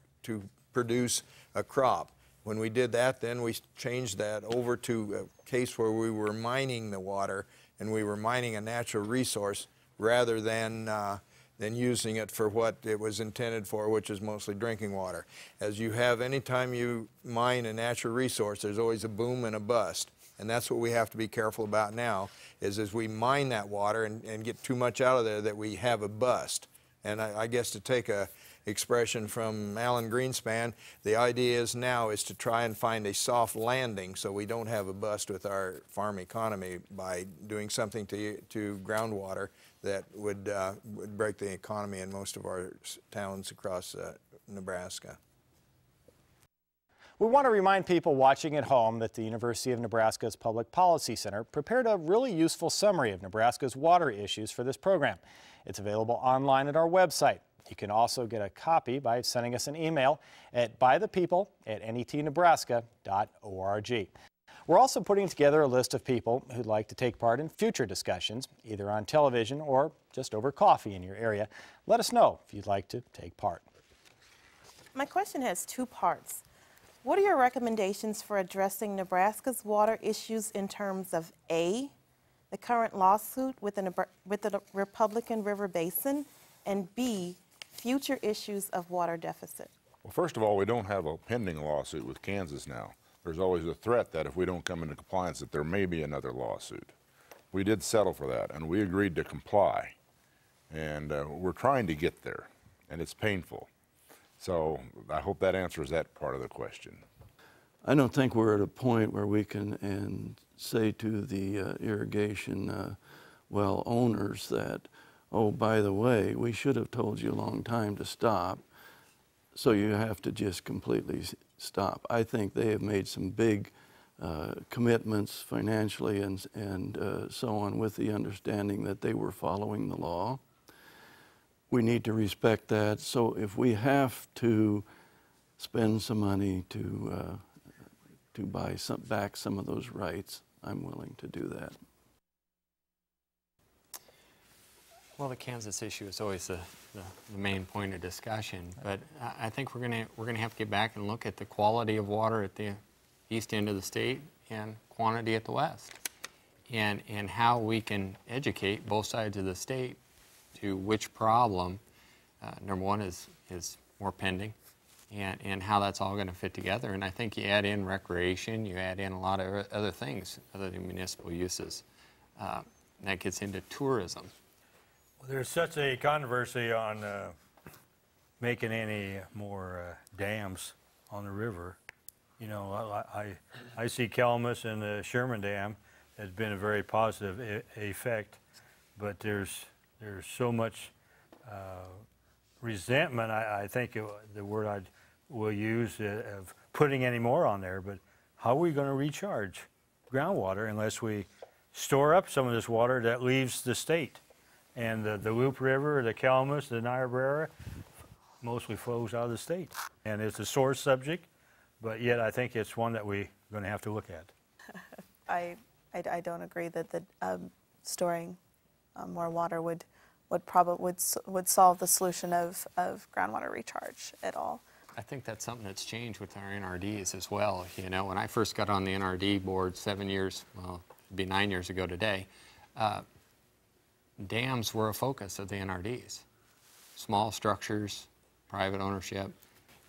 produce a crop. When we did that, then we changed that over to a case where we were mining the water, and we were mining a natural resource rather than using it for what it was intended for, which is mostly drinking water. As you have, anytime you mine a natural resource, there's always a boom and a bust. And that's what we have to be careful about now, is as we mine that water and get too much out of there that we have a bust. And I guess to take a expression from Alan Greenspan, the idea is now is to try and find a soft landing so we don't have a bust with our farm economy by doing something to groundwater that would break the economy in most of our towns across Nebraska. We want to remind people watching at home that the University of Nebraska's Public Policy Center prepared a really useful summary of Nebraska's water issues for this program. It's available online at our website. You can also get a copy by sending us an email at bythepeople@netnebraska.org. We're also putting together a list of people who'd like to take part in future discussions, either on television or just over coffee in your area. Let us know if you'd like to take part. My question has two parts. What are your recommendations for addressing Nebraska's water issues in terms of A, the current lawsuit with the Republican River Basin, and B, future issues of water deficit? Well, first of all, we don't have a pending lawsuit with Kansas now. There's always a threat that if we don't come into compliance that there may be another lawsuit. We did settle for that, and we agreed to comply. And we're trying to get there, and it's painful. So I hope that answers that part of the question. I don't think we're at a point where we can say to the irrigation well owners that, oh, by the way, we should have told you a long time to stop, so you have to just completely stop. I think they have made some big commitments financially and so on, with the understanding that they were following the law. We need to respect that. So if we have to spend some money to buy back some of those rights, I'm willing to do that. Well, the Kansas issue is always the main point of discussion, but I think we're gonna have to get back and look at the quality of water at the east end of the state and quantity at the west, and how we can educate both sides of the state to which problem, number one, is more pending, and how that's all going to fit together. And I think you add in recreation, you add in a lot of other things other than municipal uses. That gets into tourism. Well, there's such a controversy on making any more dams on the river. You know, I see Kelmus and the Sherman Dam has been a very positive effect, but there's so much resentment, I think the word I will use, of putting any more on there. But how are we going to recharge groundwater unless we store up some of this water that leaves the state? And the Loup River, the Kelmus, the Niobrara mostly flows out of the state. And it's a sore subject, but yet I think it's one that we're going to have to look at. I don't agree that storing more water would solve the solution of groundwater recharge at all. I think that's something that's changed with our NRDs as well. You know, when I first got on the NRD board 7 years, well, it'd be 9 years ago today, dams were a focus of the NRDs. Small structures, private ownership,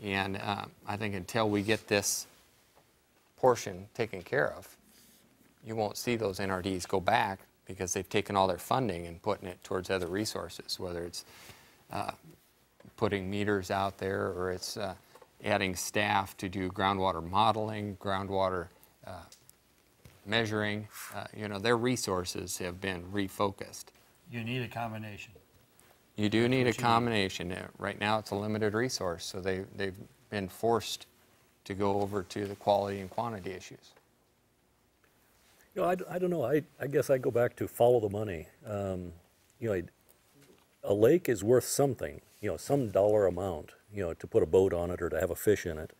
and I think until we get this portion taken care of, you won't see those NRDs go back, because they've taken all their funding and putting it towards other resources, whether it's putting meters out there, or it's adding staff to do groundwater modeling, groundwater measuring. You know, their resources have been refocused. You need a combination. You do need a combination. Right now it's a limited resource, so they've been forced to go over to the quality and quantity issues. You know, I don't know. I guess I go back to follow the money. You know, a lake is worth something, you know, some dollar amount, you know, to put a boat on it or to have a fish in it.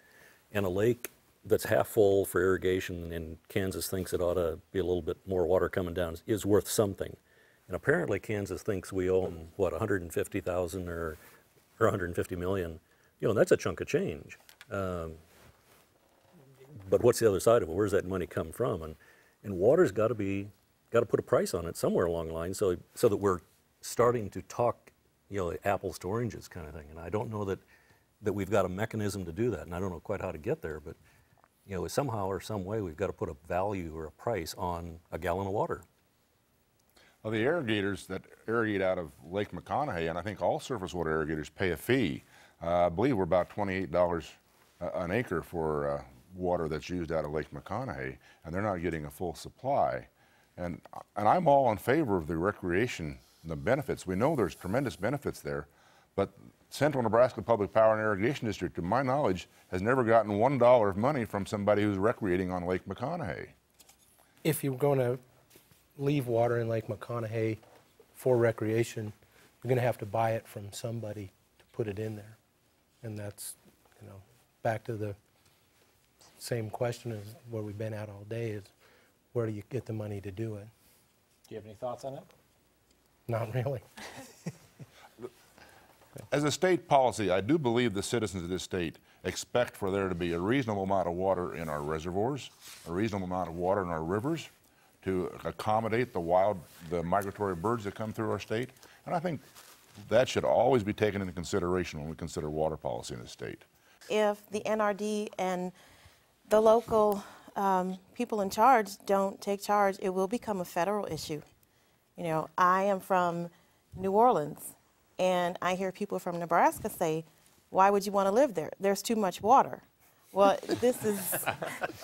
And a lake that's half full for irrigation, and Kansas thinks it ought to be a little bit more water coming down, is worth something. And apparently Kansas thinks we owe them, what, 150,000 or 150 million. You know, that's a chunk of change. But what's the other side of it? Where's that money come from? And water's got to put a price on it somewhere along the line, so that we're starting to talk, you know, apples to oranges kind of thing. And I don't know that we've got a mechanism to do that, and I don't know quite how to get there, but, you know, somehow or some way we've got to put a value or a price on a gallon of water. Well, the irrigators that irrigate out of Lake McConaughey, and I think all surface water irrigators, pay a fee. I believe we're about $28 an acre for water that's used out of Lake McConaughey, and they're not getting a full supply. And I'm all in favor of the recreation and the benefits. We know there's tremendous benefits there, but Central Nebraska Public Power and Irrigation District, to my knowledge, has never gotten $1 of money from somebody who's recreating on Lake McConaughey. If you're going to leave water in Lake McConaughey for recreation, you're going to have to buy it from somebody to put it in there. And that's, you know, back to the same question as where we've been at all day, is where do you get the money to do it? Do you have any thoughts on it? Not really. As a state policy, I do believe the citizens of this state expect for there to be a reasonable amount of water in our reservoirs, a reasonable amount of water in our rivers to accommodate the migratory birds that come through our state. And I think that should always be taken into consideration when we consider water policy in the state. If the NRD and the local people in charge don't take charge, it will become a federal issue. You know, I am from New Orleans, and I hear people from Nebraska say, why would you want to live there? There's too much water. Well, this is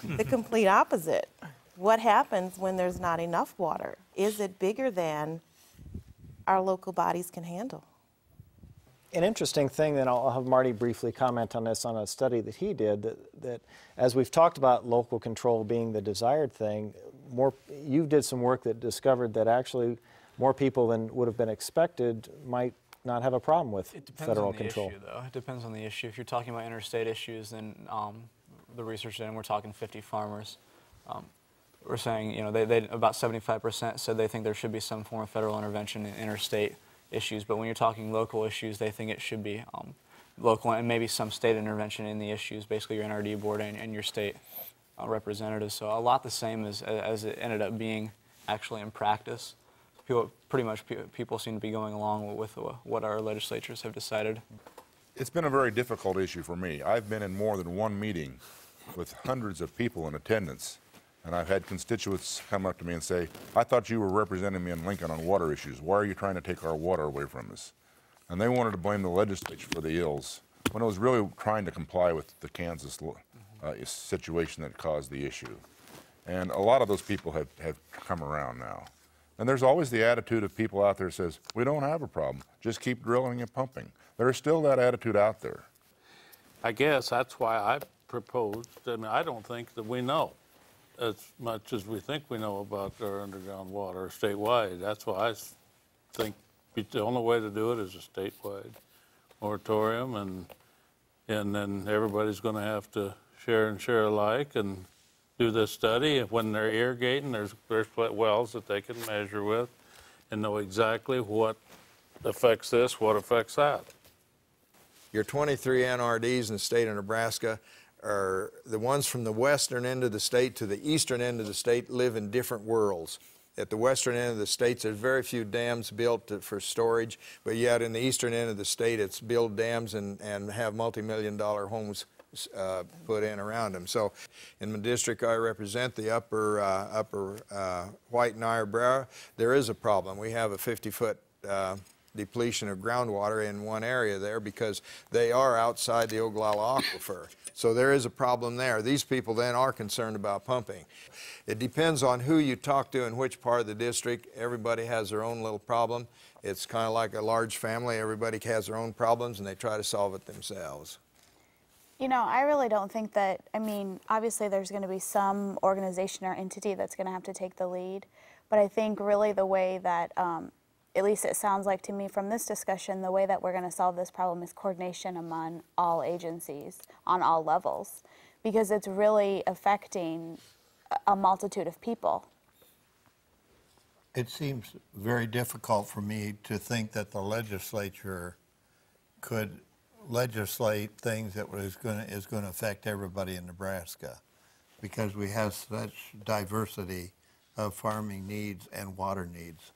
the complete opposite. What happens when there's not enough water? Is it bigger than our local bodies can handle? An interesting thing, then I'll have Marty briefly comment on this, on a study that he did, that as we've talked about local control being the desired thing, you did some work that discovered that actually more people than would have been expected might not have a problem with federal control. It depends on the issue, though. It depends on the issue. If you're talking about interstate issues, then the research did, and we're talking 50 farmers. We're saying, you know, they about 75% said they think there should be some form of federal intervention in interstate issues, but when you're talking local issues, they think it should be local and maybe some state intervention in the issues, basically your NRD board and your state representatives. So a lot the same as it ended up being actually in practice. People seem to be going along with what our legislatures have decided. It's been a very difficult issue for me. I've been in more than one meeting with hundreds of people in attendance, and I've had constituents come up to me and say, I thought you were representing me in Lincoln on water issues. Why are you trying to take our water away from us? And they wanted to blame the legislature for the ills, when it was really trying to comply with the Kansas situation that caused the issue. And a lot of those people have come around now. And there's always the attitude of people out there that says, we don't have a problem, just keep drilling and pumping. There's still that attitude out there. I guess that's why I proposed, I mean, I don't think that we know as much as we think we know about our underground water statewide. That's why I think the only way to do it is a statewide moratorium, and then everybody's going to have to share and share alike and do this study. When they're irrigating, there's wells that they can measure with and know exactly what affects this, what affects that. Your 23 NRDs in the state of Nebraska are the ones from the western end of the state to the eastern end of the state live in different worlds. At the western end of the state, there's very few dams built for storage, but yet in the eastern end of the state, it's build dams and have multi-million-dollar homes put in around them. So in the district I represent, the upper White Niobrara, there is a problem. We have a 50-foot depletion of groundwater in one area there because they are outside the Ogallala Aquifer. So there is a problem there. These people then are concerned about pumping. It depends on who you talk to in which part of the district. Everybody has their own little problem. It's kind of like a large family. Everybody has their own problems and they try to solve it themselves. You know, I really don't think that, I mean, obviously there's going to be some organization or entity that's going to have to take the lead, but I think really the way that, at least it sounds like to me from this discussion, the way that we're going to solve this problem is coordination among all agencies on all levels, because it's really affecting a multitude of people. It seems very difficult for me to think that the legislature could legislate things that is going to affect everybody in Nebraska, because we have such diversity of farming needs and water needs.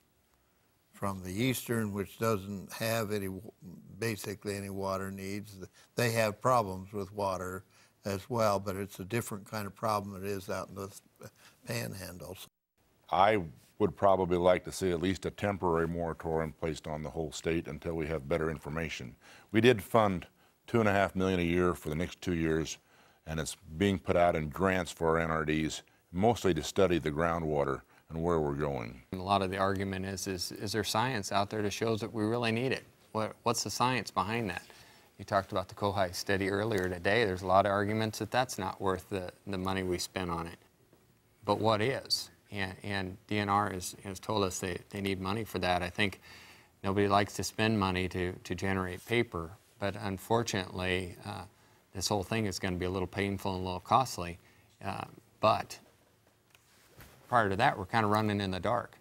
From the eastern, which doesn't have basically any water needs, they have problems with water as well, but it's a different kind of problem it is out in the panhandles. I would probably like to see at least a temporary moratorium placed on the whole state until we have better information. We did fund $2.5 million a year for the next 2 years, and it's being put out in grants for our NRDs, mostly to study the groundwater and where we're going. And a lot of the argument is there science out there that shows that we really need it? What's the science behind that? You talked about the Kohai study earlier today. There's a lot of arguments that that's not worth the money we spend on it. But what is? And DNR has told us they need money for that. I think nobody likes to spend money to generate paper, but unfortunately, this whole thing is going to be a little painful and a little costly. But prior to that, we're kind of running in the dark.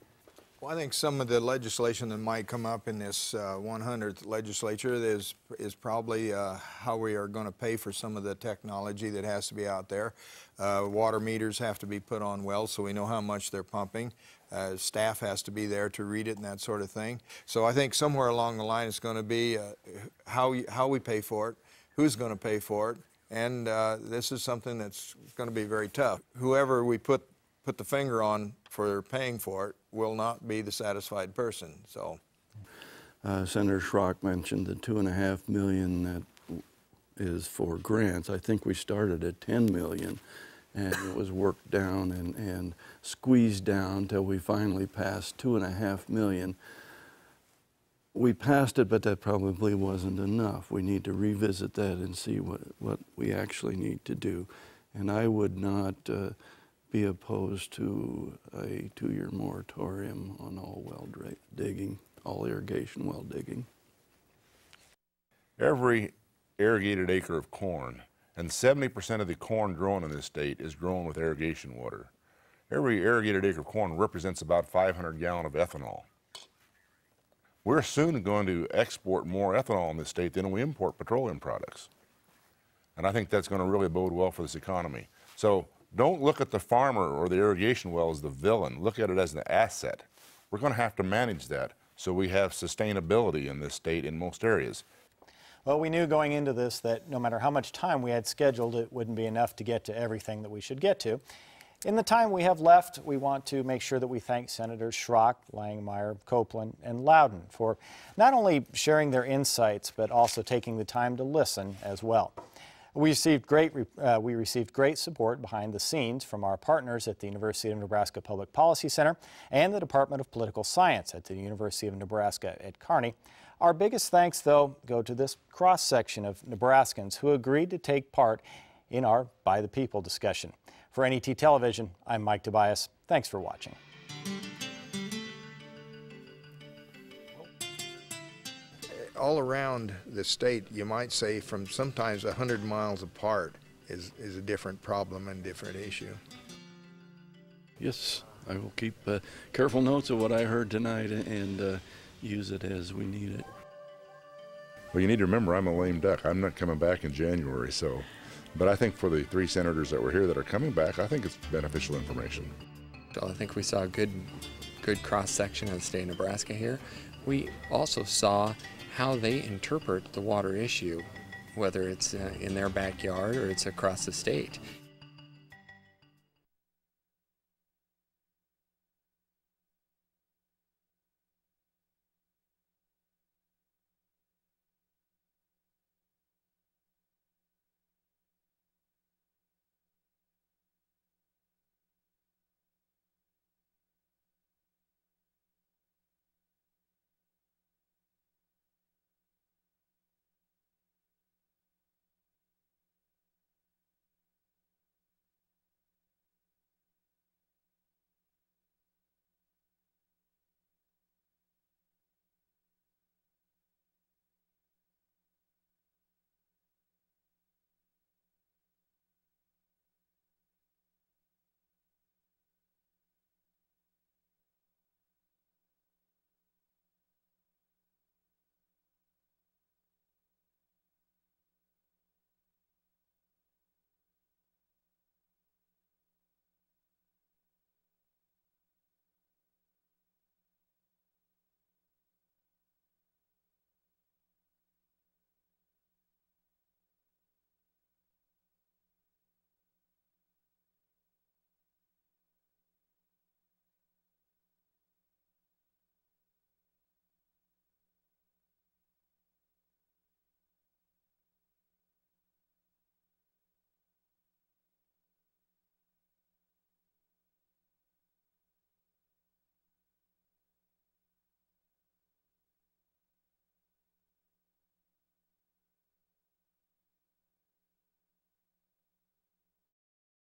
Well, I think some of the legislation that might come up in this 100th legislature is probably how we are going to pay for some of the technology that has to be out there. Water meters have to be put on wells so we know how much they're pumping. Staff has to be there to read it and that sort of thing. So I think somewhere along the line it's going to be how we pay for it, who's going to pay for it, and this is something that's going to be very tough. Whoever we put the finger on for paying for it will not be the satisfied person. So, Senator Schrock mentioned the $2.5 million that is for grants. I think we started at $10 million, and it was worked down and squeezed down until we finally passed $2.5 million. We passed it, but that probably wasn't enough. We need to revisit that and see what we actually need to do. And I would not be opposed to a 2-year moratorium on all well digging, all irrigation well digging. Every irrigated acre of corn, and 70% of the corn grown in this state is grown with irrigation water. Every irrigated acre of corn represents about 500 gallons of ethanol. We're soon going to export more ethanol in this state than we import petroleum products. And I think that's going to really bode well for this economy. So don't look at the farmer or the irrigation well as the villain. Look at it as an asset. We're going to have to manage that so we have sustainability in this state in most areas. Well, we knew going into this that no matter how much time we had scheduled, it wouldn't be enough to get to everything that we should get to. In the time we have left, we want to make sure that we thank Senators Schrock, Langmeyer, Copeland, and Loudon for not only sharing their insights, but also taking the time to listen as well. We received great support behind the scenes from our partners at the University of Nebraska Public Policy Center and the Department of Political Science at the University of Nebraska at Kearney. Our biggest thanks, though, go to this cross-section of Nebraskans who agreed to take part in our By the People discussion. For NET Television, I'm Mike Tobias. Thanks for watching. All around the state, you might say from sometimes 100 miles apart is a different problem and different issue. Yes, I will keep careful notes of what I heard tonight and use it as we need it. Well, you need to remember I'm a lame duck. I'm not coming back in January, so. But I think for the 3 senators that were here that are coming back, I think it's beneficial information. I think we saw a good cross-section of the state of Nebraska here. We also saw how they interpret the water issue, whether it's in their backyard or it's across the state.